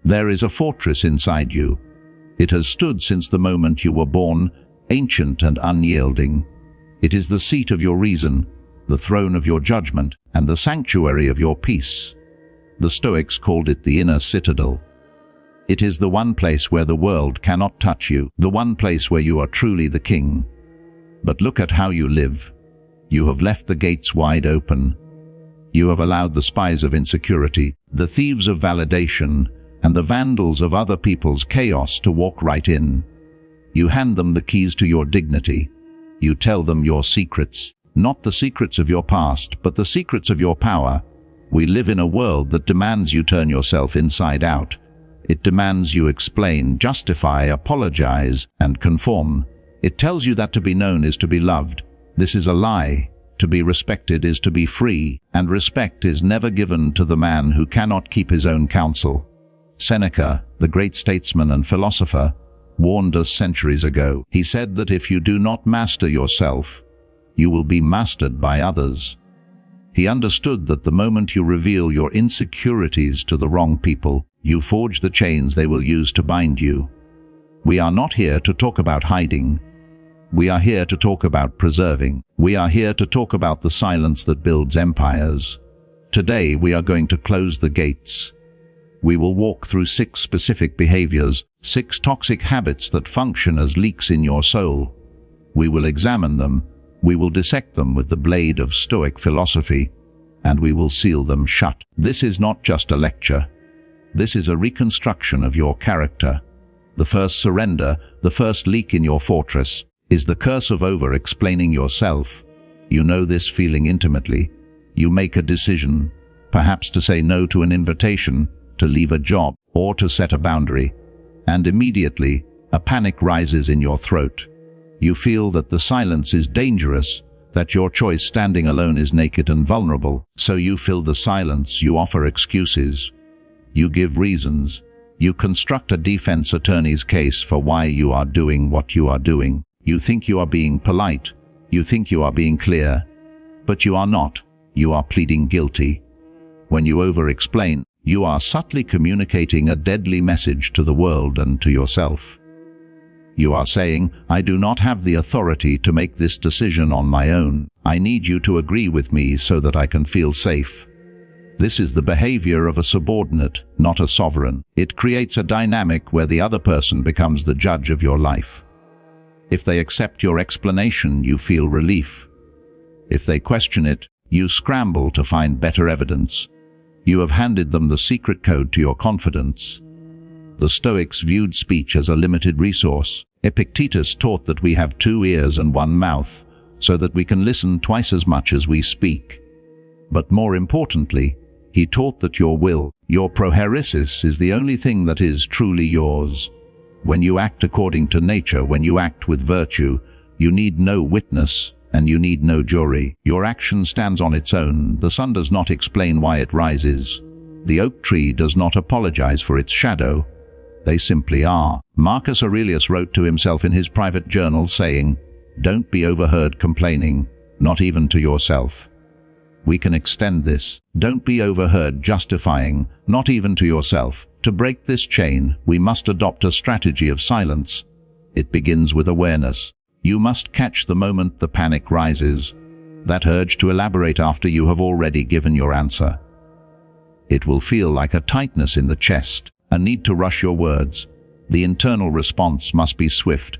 There is a fortress inside you. It has stood since the moment you were born, ancient and unyielding. It is the seat of your reason, the throne of your judgment, and the sanctuary of your peace. The Stoics called it the inner citadel. It is the one place where the world cannot touch you, the one place where you are truly the king. But look at how you live. You have left the gates wide open. You have allowed the spies of insecurity, the thieves of validation, and the vandals of other people's chaos to walk right in. You hand them the keys to your dignity. You tell them your secrets, not the secrets of your past, but the secrets of your power. We live in a world that demands you turn yourself inside out. It demands you explain, justify, apologize, and conform. It tells you that to be known is to be loved. This is a lie. To be respected is to be free, and respect is never given to the man who cannot keep his own counsel. Seneca, the great statesman and philosopher, warned us centuries ago. He said that if you do not master yourself, you will be mastered by others. He understood that the moment you reveal your insecurities to the wrong people, you forge the chains they will use to bind you. We are not here to talk about hiding. We are here to talk about preserving. We are here to talk about the silence that builds empires. Today we are going to close the gates. We will walk through 6 specific behaviors, 6 toxic habits that function as leaks in your soul. We will examine them, we will dissect them with the blade of Stoic philosophy, and we will seal them shut. This is not just a lecture. This is a reconstruction of your character. The first surrender, the first leak in your fortress, is the curse of over-explaining yourself. You know this feeling intimately. You make a decision, perhaps to say no to an invitation, to leave a job, or to set a boundary, and immediately a panic rises in your throat. You feel that the silence is dangerous, that your choice standing alone is naked and vulnerable, so you fill the silence, you offer excuses. You give reasons. You construct a defense attorney's case for why you are doing what you are doing. You think you are being polite. You think you are being clear. But you are not. You are pleading guilty. When you over-explain, you are subtly communicating a deadly message to the world and to yourself. You are saying, I do not have the authority to make this decision on my own. I need you to agree with me so that I can feel safe. This is the behavior of a subordinate, not a sovereign. It creates a dynamic where the other person becomes the judge of your life. If they accept your explanation, you feel relief. If they question it, you scramble to find better evidence. You have handed them the secret code to your confidence. The Stoics viewed speech as a limited resource. Epictetus taught that we have 2 ears and 1 mouth, so that we can listen twice as much as we speak. But more importantly, he taught that your will, your prohairesis, is the only thing that is truly yours. When you act according to nature, when you act with virtue, you need no witness, and you need no jury. Your action stands on its own. The sun does not explain why it rises. The oak tree does not apologize for its shadow. They simply are. Marcus Aurelius wrote to himself in his private journal saying, "Don't be overheard complaining, not even to yourself." We can extend this. Don't be overheard justifying, not even to yourself. To break this chain, we must adopt a strategy of silence. It begins with awareness. You must catch the moment the panic rises, that urge to elaborate after you have already given your answer. It will feel like a tightness in the chest, a need to rush your words. The internal response must be swift.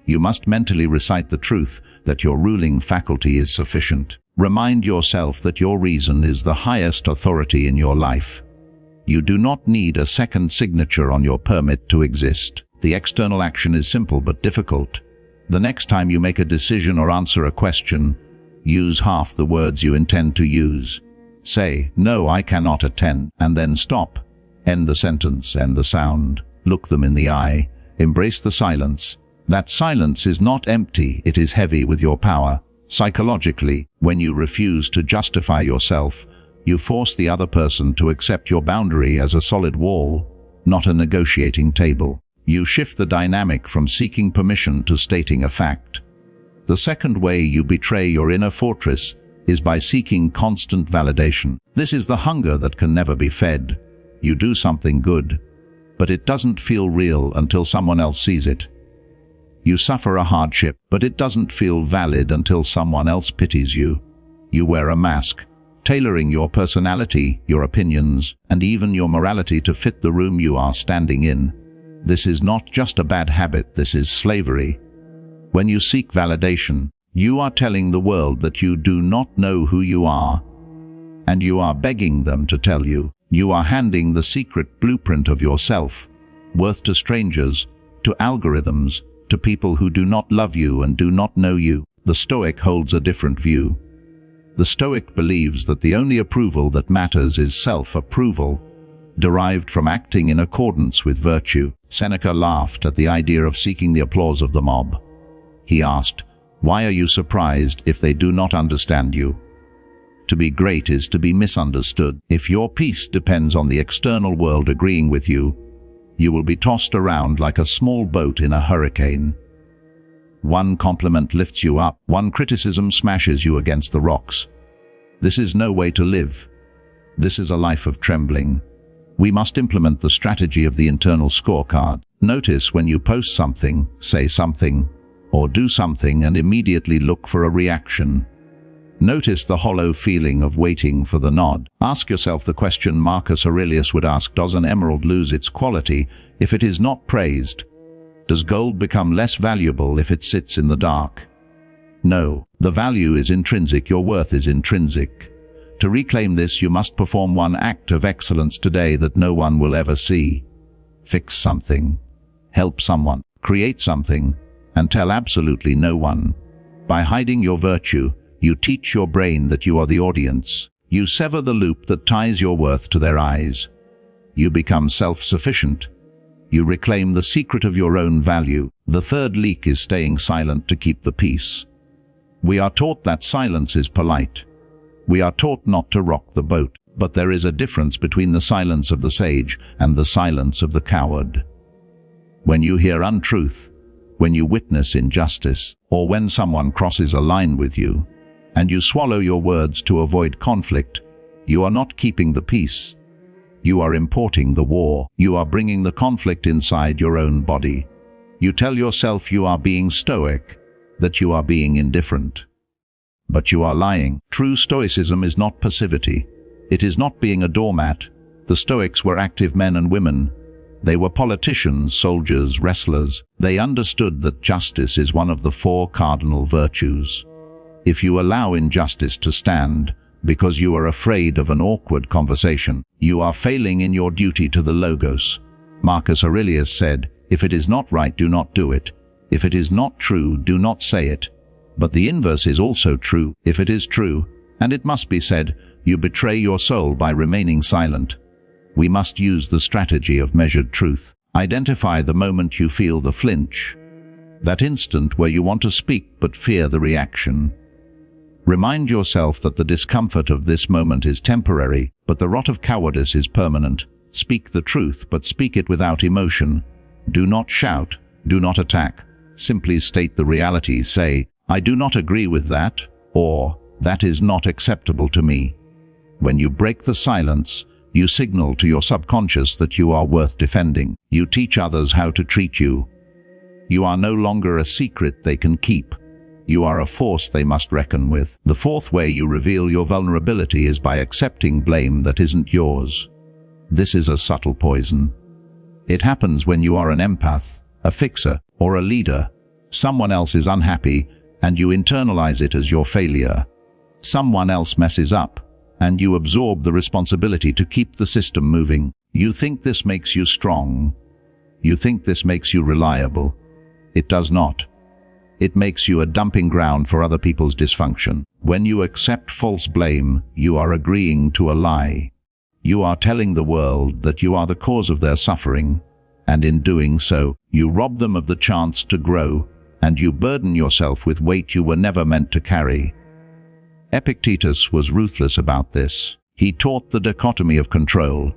You must mentally recite the truth that your ruling faculty is sufficient. Remind yourself that your reason is the highest authority in your life. You do not need a second signature on your permit to exist. The external action is simple but difficult. The next time you make a decision or answer a question, use half the words you intend to use. Say, "No, I cannot attend," and then stop. End the sentence, end the sound. Look them in the eye. Embrace the silence. That silence is not empty, it is heavy with your power. Psychologically, when you refuse to justify yourself, you force the other person to accept your boundary as a solid wall, not a negotiating table. You shift the dynamic from seeking permission to stating a fact. The second way you betray your inner fortress is by seeking constant validation. This is the hunger that can never be fed. You do something good. but it doesn't feel real until someone else sees it. You suffer a hardship, but it doesn't feel valid until someone else pities you. You wear a mask, tailoring your personality, your opinions, and even your morality to fit the room you are standing in. This is not just a bad habit, this is slavery. When you seek validation, you are telling the world that you do not know who you are, and you are begging them to tell you. You are handing the secret blueprint of yourself, worth to strangers, to algorithms, to people who do not love you and do not know you. The Stoic holds a different view. The Stoic believes that the only approval that matters is self-approval, derived from acting in accordance with virtue. Seneca laughed at the idea of seeking the applause of the mob. He asked, "Why are you surprised if they do not understand you?" To be great is to be misunderstood. If your peace depends on the external world agreeing with you, you will be tossed around like a small boat in a hurricane. One compliment lifts you up, one criticism smashes you against the rocks. This is no way to live. This is a life of trembling. We must implement the strategy of the internal scorecard. Notice when you post something, say something, or do something and immediately look for a reaction. Notice the hollow feeling of waiting for the nod. Ask yourself the question Marcus Aurelius would ask: does an emerald lose its quality if it is not praised? Does gold become less valuable if it sits in the dark? No, the value is intrinsic, your worth is intrinsic. To reclaim this, you must perform one act of excellence today that no one will ever see. Fix something, help someone, create something, and tell absolutely no one. By hiding your virtue, you teach your brain that you are the audience. You sever the loop that ties your worth to their eyes. You become self-sufficient. You reclaim the secret of your own value. The third leak is staying silent to keep the peace. We are taught that silence is polite. We are taught not to rock the boat, but there is a difference between the silence of the sage and the silence of the coward. When you hear untruth, when you witness injustice, or when someone crosses a line with you, and you swallow your words to avoid conflict, you are not keeping the peace. You are importing the war. You are bringing the conflict inside your own body. You tell yourself you are being stoic, that you are being indifferent. But you are lying. True Stoicism is not passivity. It is not being a doormat. The Stoics were active men and women. They were politicians, soldiers, wrestlers. They understood that justice is one of the 4 cardinal virtues. If you allow injustice to stand because you are afraid of an awkward conversation, you are failing in your duty to the Logos. Marcus Aurelius said, "If it is not right, do not do it. If it is not true, do not say it." But the inverse is also true. If it is true, and it must be said, you betray your soul by remaining silent. We must use the strategy of measured truth. Identify the moment you feel the flinch, that instant where you want to speak but fear the reaction. Remind yourself that the discomfort of this moment is temporary, but the rot of cowardice is permanent. Speak the truth, but speak it without emotion. Do not shout, do not attack. Simply state the reality. Say, "I do not agree with that," or "That is not acceptable to me." When you break the silence, you signal to your subconscious that you are worth defending. You teach others how to treat you. You are no longer a secret they can keep. You are a force they must reckon with. The fourth way you reveal your vulnerability is by accepting blame that isn't yours. This is a subtle poison. It happens when you are an empath, a fixer, or a leader. Someone else is unhappy, and you internalize it as your failure. Someone else messes up, and you absorb the responsibility to keep the system moving. You think this makes you strong. You think this makes you reliable. It does not. It makes you a dumping ground for other people's dysfunction. When you accept false blame, you are agreeing to a lie. You are telling the world that you are the cause of their suffering, and in doing so, you rob them of the chance to grow, and you burden yourself with weight you were never meant to carry. Epictetus was ruthless about this. He taught the dichotomy of control.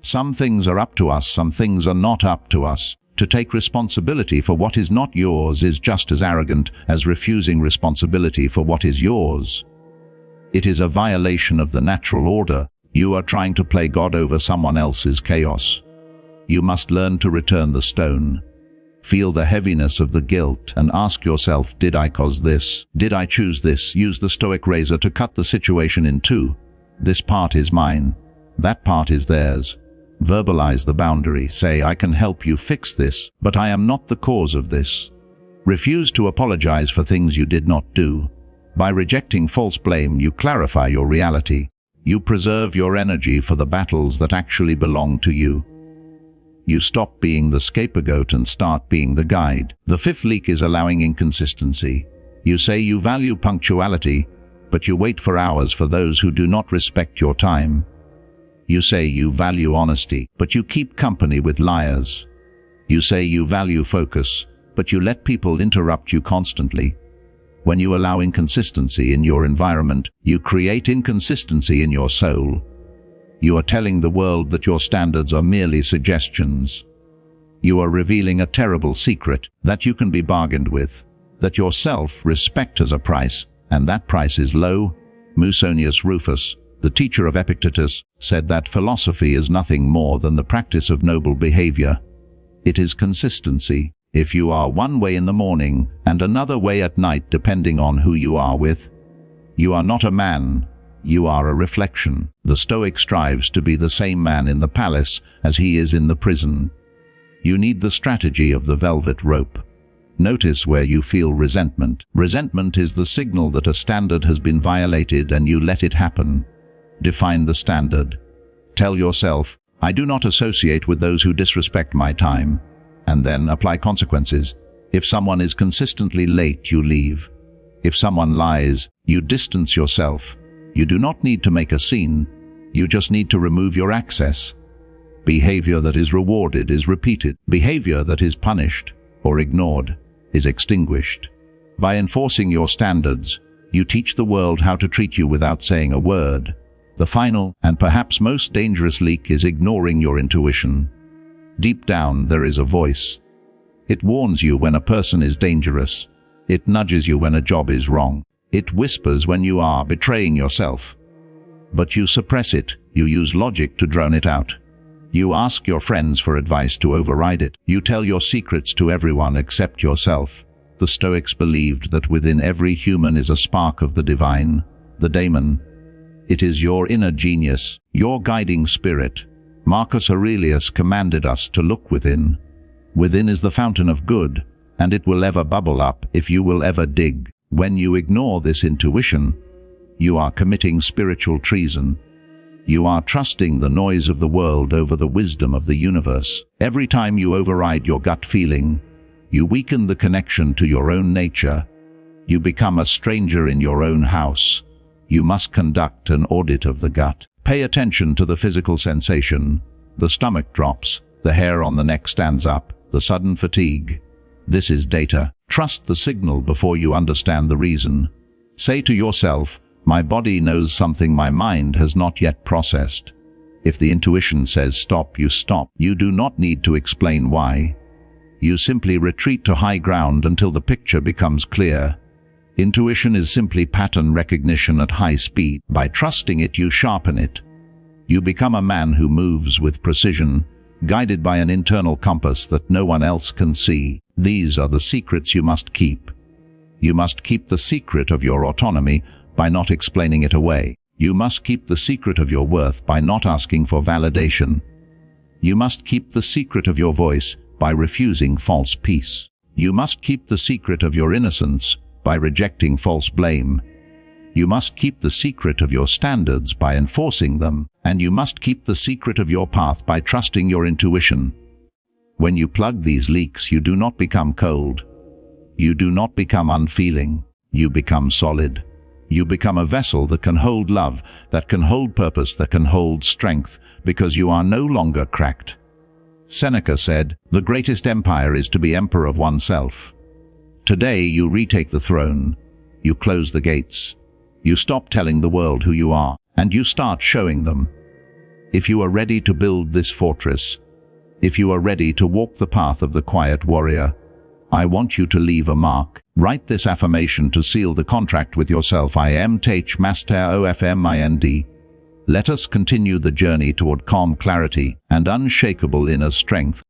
Some things are up to us, some things are not up to us. To take responsibility for what is not yours is just as arrogant as refusing responsibility for what is yours. It is a violation of the natural order. You are trying to play God over someone else's chaos. You must learn to return the stone. Feel the heaviness of the guilt and ask yourself, did I cause this? Did I choose this? Use the Stoic razor to cut the situation in two. This part is mine. That part is theirs. Verbalize the boundary. Say, I can help you fix this, but I am not the cause of this. Refuse to apologize for things you did not do. By rejecting false blame, you clarify your reality. You preserve your energy for the battles that actually belong to you. You stop being the scapegoat and start being the guide. The fifth leak is allowing inconsistency. You say you value punctuality, but you wait for hours for those who do not respect your time. You say you value honesty, but you keep company with liars. You say you value focus, but you let people interrupt you constantly. When you allow inconsistency in your environment, you create inconsistency in your soul. You are telling the world that your standards are merely suggestions. You are revealing a terrible secret, that you can be bargained with, that your self-respect has a price, and that price is low. Musonius Rufus, the teacher of Epictetus, said that philosophy is nothing more than the practice of noble behavior. It is consistency. If you are one way in the morning and another way at night depending on who you are with, you are not a man, you are a reflection. The Stoic strives to be the same man in the palace as he is in the prison. You need the strategy of the velvet rope. Notice where you feel resentment. Resentment is the signal that a standard has been violated and you let it happen. Define the standard. Tell yourself, I do not associate with those who disrespect my time. And then apply consequences. If someone is consistently late, you leave. If someone lies, you distance yourself. You do not need to make a scene. You just need to remove your access. Behavior that is rewarded is repeated. Behavior that is punished or ignored is extinguished. By enforcing your standards, you teach the world how to treat you without saying a word. The final and perhaps most dangerous leak is ignoring your intuition. Deep down, there is a voice. It warns you when a person is dangerous. It nudges you when a job is wrong. It whispers when you are betraying yourself. But you suppress it. You use logic to drown it out. You ask your friends for advice to override it. You tell your secrets to everyone except yourself. The Stoics believed that within every human is a spark of the divine, the daemon. It is your inner genius, your guiding spirit. Marcus Aurelius commanded us to look within. Within is the fountain of good, and it will ever bubble up if you will ever dig. When you ignore this intuition, you are committing spiritual treason. You are trusting the noise of the world over the wisdom of the universe. Every time you override your gut feeling, you weaken the connection to your own nature. You become a stranger in your own house. You must conduct an audit of the gut. Pay attention to the physical sensation. The stomach drops, the hair on the neck stands up, the sudden fatigue. This is data. Trust the signal before you understand the reason. Say to yourself, my body knows something my mind has not yet processed. If the intuition says stop, you stop. You do not need to explain why. You simply retreat to high ground until the picture becomes clear. Intuition is simply pattern recognition at high speed. By trusting it, you sharpen it. You become a man who moves with precision, guided by an internal compass that no one else can see. These are the secrets you must keep. You must keep the secret of your autonomy by not explaining it away. You must keep the secret of your worth by not asking for validation. You must keep the secret of your voice by refusing false peace. You must keep the secret of your innocence by rejecting false blame. You must keep the secret of your standards by enforcing them, and you must keep the secret of your path by trusting your intuition. When you plug these leaks, you do not become cold. You do not become unfeeling. You become solid. You become a vessel that can hold love, that can hold purpose, that can hold strength, because you are no longer cracked. Seneca said, "The greatest empire is to be emperor of oneself." Today you retake the throne. You close the gates. You stop telling the world who you are, and you start showing them. If you are ready to build this fortress, if you are ready to walk the path of the quiet warrior, I want you to leave a mark. Write this affirmation to seal the contract with yourself. I am Teach Master OFMIND. Let us continue the journey toward calm clarity and unshakable inner strength.